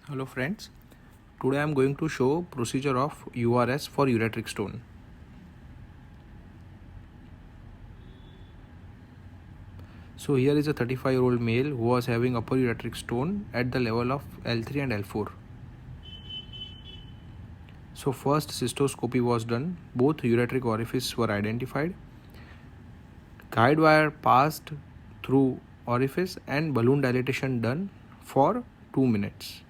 Hello friends, today I am going to show procedure of URS for ureteric stone. So here is a 35-year-old male who was having upper ureteric stone at the level of L3 and L4. So first cystoscopy was done, both ureteric orifices were identified, guide wire passed through orifice and balloon dilatation done for 2 minutes.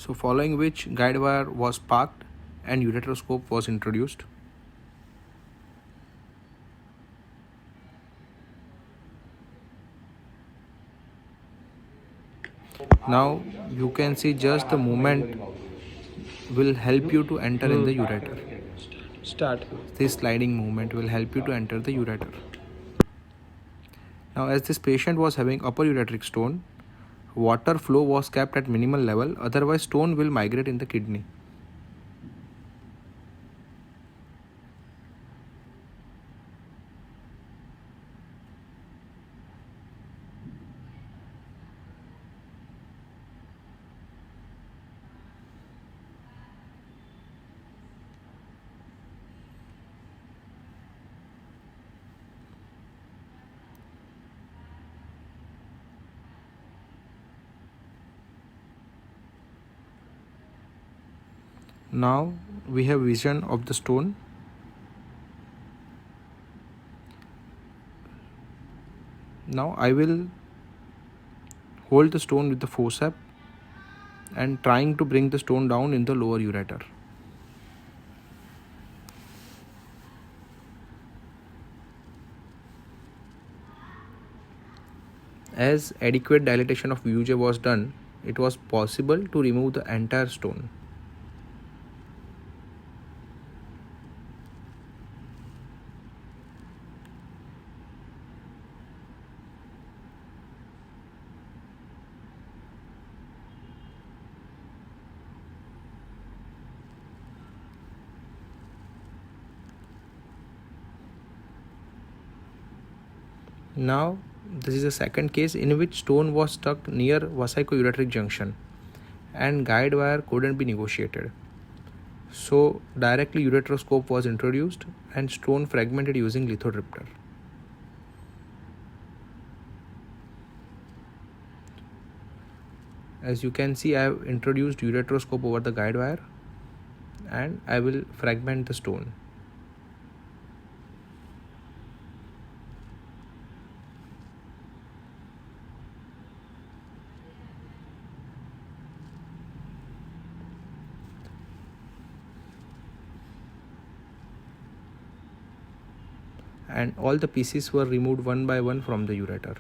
So following which guide wire was parked and ureteroscope was introduced. Now you can see just the movement will help you to enter in the ureter. Start. This sliding movement will help you to enter the ureter. Now as this patient was having upper ureteric stone, water flow was kept at minimal level, otherwise stone will migrate in the kidney. Now we have vision of the stone. Now I will hold the stone with the forceps and trying to bring the stone down in the lower ureter. As adequate dilatation of UJ was done, it was possible to remove the entire stone. Now this is a second case in which stone was stuck near vesico-ureteric junction and guide wire couldn't be negotiated. So directly ureteroscope was introduced and stone fragmented using lithotripter. As you can see, I have introduced ureteroscope over the guide wire and I will fragment the stone. And all the pieces were removed one by one from the ureter.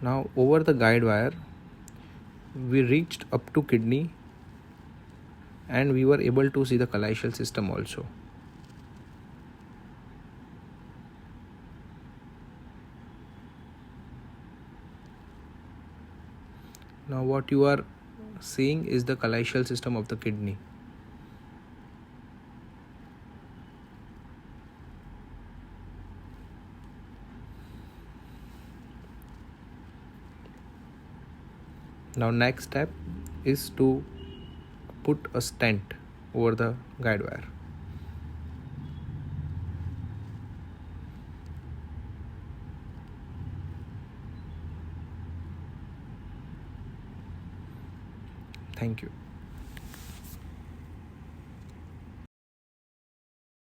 Now over the guide wire, we reached up to kidney and we were able to see the callicial system also. Now what you are seeing is the callicial system of the kidney. Now next step is to put a stent over the guide wire. Thank you.